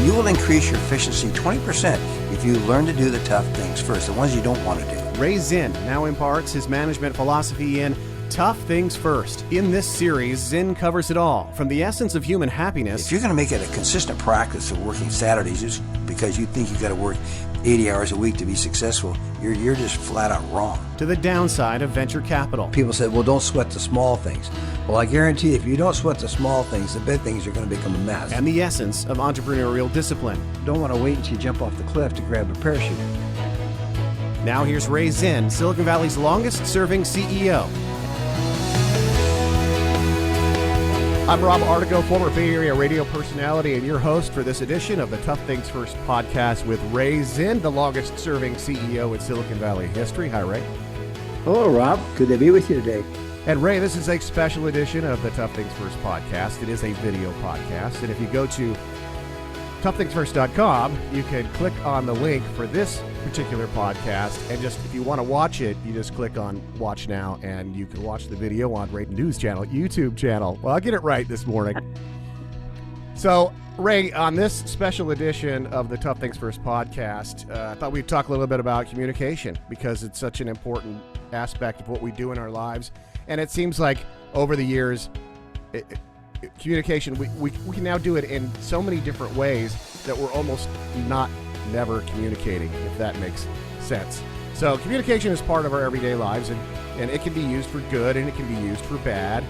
You will increase your efficiency 20% if you learn to do the tough things first, the ones you don't want to do. Ray Zinn now imparts his management philosophy in Tough Things First. In this series, Zinn covers it all, from the essence of human happiness. If you're going to make it a consistent practice of working Saturdays just because you think you've got to work 80 hours a week to be successful, you're just flat out wrong. To the downside of venture capital. People said, well, don't sweat the small things. Well, I guarantee if you don't sweat the small things, the big things are going to become a mess. And the essence of entrepreneurial discipline. Don't want to wait until you jump off the cliff to grab a parachute. Now here's Ray Zinn, Silicon Valley's longest-serving CEO. I'm Rob Artico, former Bay Area radio personality and your host for this edition of the Tough Things First podcast with Ray Zinn, the longest-serving CEO in Silicon Valley history. Hi, Ray. Hello, Rob. Good to be with you today. And Ray, this is a special edition of the Tough Things First podcast. It is a video podcast, and if you go to toughthingsfirst.com, you can click on the link for this particular podcast, and just if you want to watch it, you just click on Watch Now, and you can watch the video on Ray News Channel, YouTube channel. Well, I'll get it right this morning. So, Ray, on this special edition of the Tough Things First podcast, I thought we'd talk a little bit about communication, because it's such an important aspect of what we do in our lives. And it seems like over the years, communication, we can now do it in so many different ways that we're almost never communicating, if that makes sense. So communication is part of our everyday lives, and it can be used for good and it can be used for bad.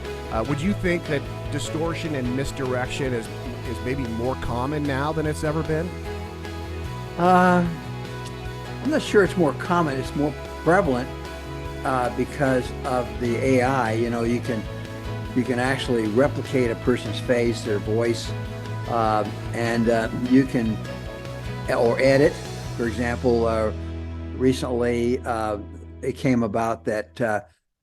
Would you think that distortion and misdirection is maybe more common now than it's ever been? I'm not sure it's more common. It's more prevalent because of the AI. You know, you can actually replicate a person's face, their voice, and you can, or edit. For example, recently it came about that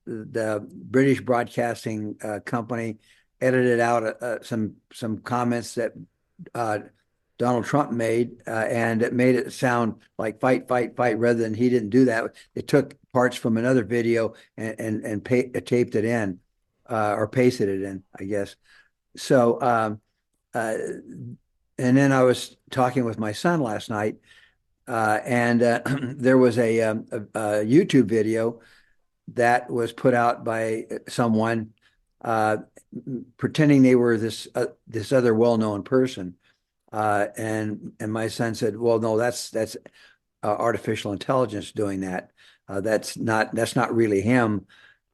the British Broadcasting Company edited out some comments that Donald Trump made, and it made it sound like fight, fight, fight, rather than he didn't do that. It took parts from another video and taped it in. Or pasted it in, I guess. So, and then I was talking with my son last night, and there was a YouTube video that was put out by someone pretending they were this other well-known person, and my son said, "Well, no, that's artificial intelligence doing that. That's not really him."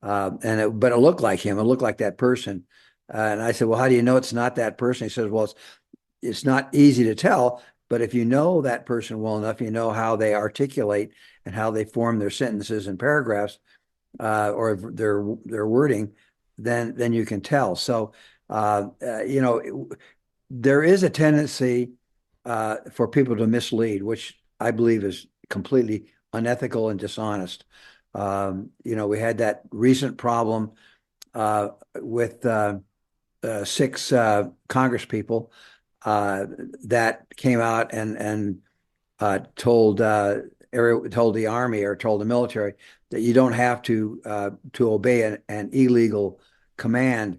But it looked like him. It looked like that person. And I said, well, how do you know it's not that person? He says, well, it's not easy to tell, but if you know that person well enough, you know how they articulate and how they form their sentences and paragraphs, or their wording, then you can tell. So, you know, there is a tendency for people to mislead, which I believe is completely unethical and dishonest. You know, we had that recent problem with 6 Congress people that came out and told the Army or told the military that you don't have to obey an illegal command,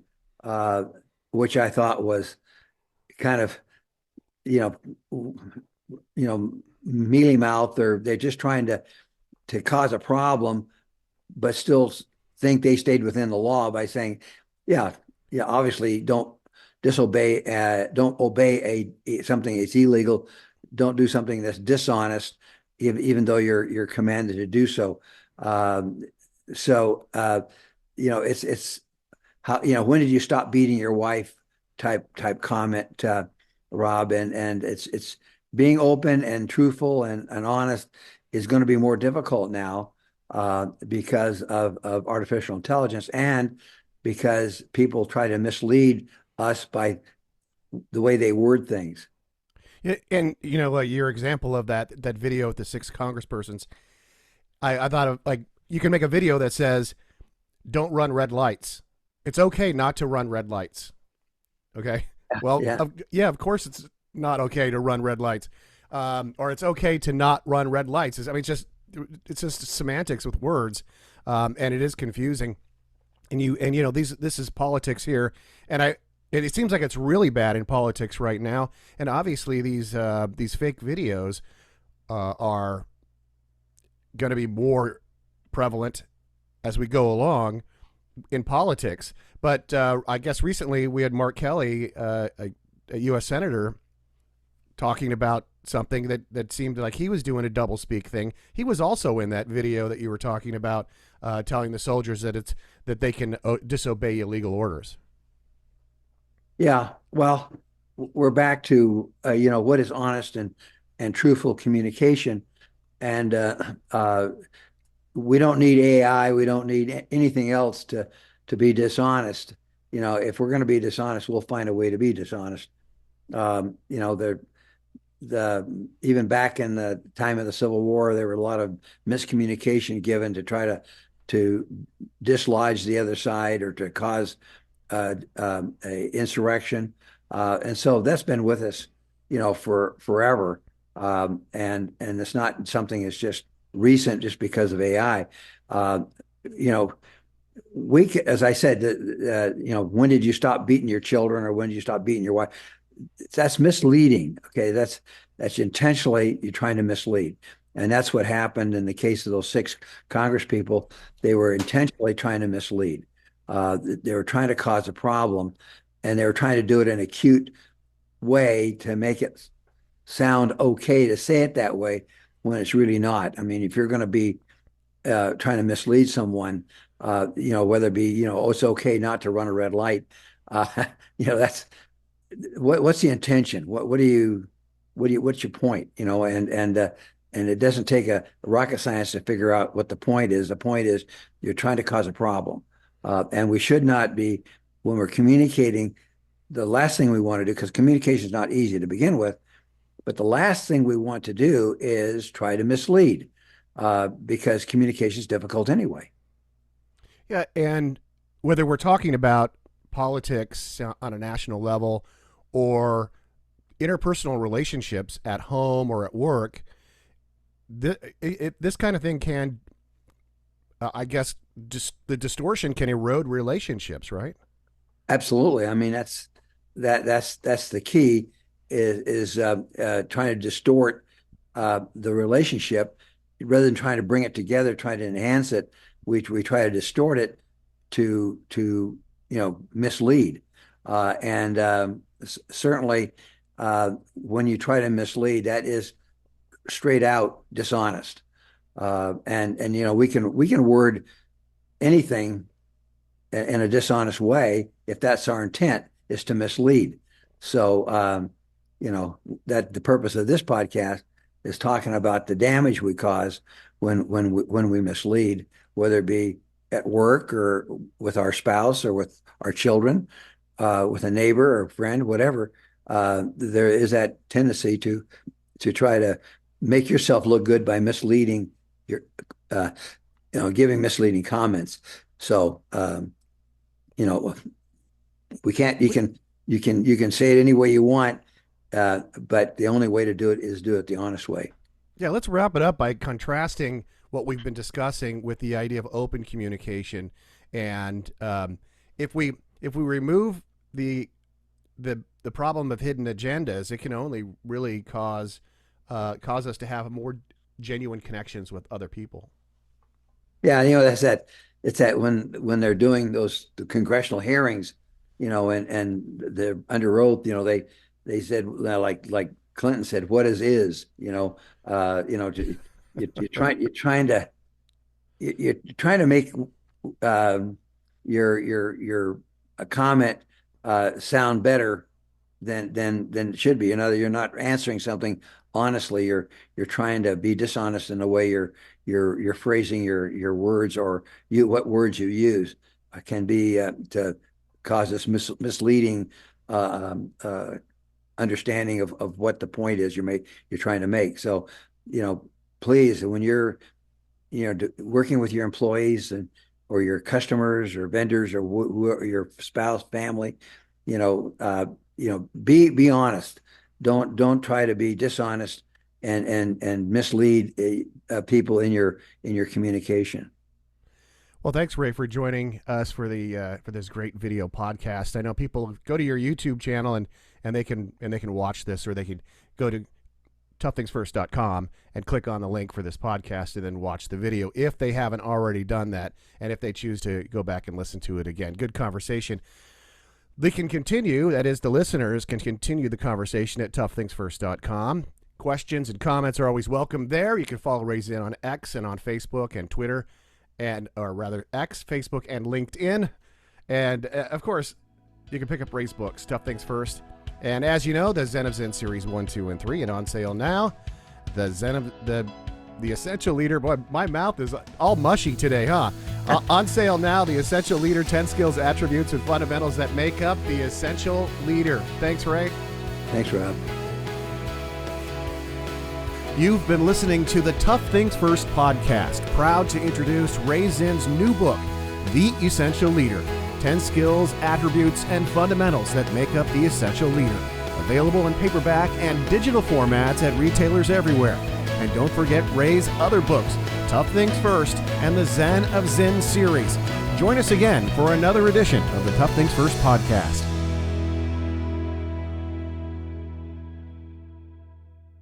which I thought was kind of, you know, mealy mouth, or they're just trying to cause a problem, but still think they stayed within the law by saying, yeah, obviously don't obey something that's illegal, don't do something that's dishonest, even though you're commanded to do so. You know, it's how, you know, when did you stop beating your wife type comment, Rob, and it's being open and truthful and honest is going to be more difficult now because of artificial intelligence, and because people try to mislead us by the way they word things. Yeah, and you know, your example of that video with the 6 congresspersons, I thought of, like, you can make a video that says, "Don't run red lights. It's okay not to run red lights." Okay. Well, yeah, of course it's not okay to run red lights. Or it's okay to not run red lights. I mean, it's just semantics with words, and it is confusing. And you know, this is politics here. And And it seems like it's really bad in politics right now. And obviously, these fake videos are going to be more prevalent as we go along in politics. But I guess recently we had Mark Kelly, a U.S. senator, talking about something that seemed like he was doing a double speak thing. He was also in that video that you were talking about, telling the soldiers that they can disobey illegal orders. Yeah, well, we're back to what is honest and truthful communication, and we don't need AI, we don't need anything else to be dishonest. If we're going to be dishonest, we'll find a way to be dishonest. The even back in the time of the Civil War, there were a lot of miscommunication given to try to dislodge the other side or to cause a insurrection, and so that's been with us, for forever. And it's not something that's just recent, just because of AI. You know, as I said, when did you stop beating your children, or when did you stop beating your wife? That's misleading. Okay, that's intentionally you're trying to mislead. And that's what happened in the case of those 6 Congress people. They were intentionally trying to mislead. They were trying to cause a problem, and they were trying to do it in a cute way to make it sound okay to say it that way when it's really not. I mean, if you're going to be trying to mislead someone, whether it be, oh, it's okay not to run a red light, uh, that's what's the intention? What's your point? And it doesn't take a rocket science to figure out what the point is. The point is you're trying to cause a problem. And we should not be, when we're communicating, the last thing we want to do, because communication is not easy to begin with, but the last thing we want to do is try to mislead, because communication is difficult anyway. Yeah, and whether we're talking about politics on a national level or interpersonal relationships at home or at work, this kind of thing can, I guess, just the distortion can erode relationships, right? Absolutely. I mean, that's the key is trying to distort the relationship rather than trying to bring it together, trying to enhance it. We try to distort it to mislead, and certainly when you try to mislead, that is straight out dishonest. And we can word anything in a dishonest way if that's our intent, is to mislead. So that the purpose of this podcast is talking about the damage we cause when we mislead, whether it be at work or with our spouse or with our children, with a neighbor or friend, whatever. There is that tendency to try to make yourself look good by misleading your, giving misleading comments. So, we can't. You can say it any way you want, but the only way to do it is do it the honest way. Yeah, let's wrap it up by contrasting what we've been discussing with the idea of open communication. And if we remove the problem of hidden agendas, it can only really cause us to have more genuine connections with other people. Yeah, that's that. It's that when they're doing the congressional hearings, and they're under oath, they said, like Clinton said, what is, you're trying to make your a comment sound better than it should be. You're not answering something honestly. You're trying to be dishonest in the way you're phrasing your words, or what words you use can be to cause this misleading understanding of what the point is you're trying to make. So, please, when you're working with your employees or your customers or vendors or your spouse, family, be honest. Don't try to be dishonest and mislead people in your communication. Well, thanks, Ray, for joining us for the for this great video podcast. I know people go to your YouTube channel and they can watch this, or they can go to toughthingsfirst.com and click on the link for this podcast and then watch the video if they haven't already done that, and if they choose to go back and listen to it again. Good conversation. They can continue, that is, the listeners can continue the conversation at toughthingsfirst.com. Questions and comments are always welcome there. You can follow Ray Zinn on X and on Facebook and Twitter, or rather X, Facebook, and LinkedIn. And of course, you can pick up Ray's books, Tough Things First. And as you know, the Zen of Zen series 1, 2, and 3, and on sale now. The Zen of the Essential Leader. Boy, my mouth is all mushy today, huh? On sale now, the Essential Leader, 10 skills, attributes, and fundamentals that make up the Essential Leader. Thanks, Ray. Thanks, Rob. You've been listening to the Tough Things First podcast, proud to introduce Ray Zinn's new book, The Essential Leader, 10 skills, attributes, and fundamentals that make up the Essential Leader. Available in paperback and digital formats at retailers everywhere. And don't forget Ray's other books, Tough Things First and the Zen of Zinn series. Join us again for another edition of the Tough Things First podcast.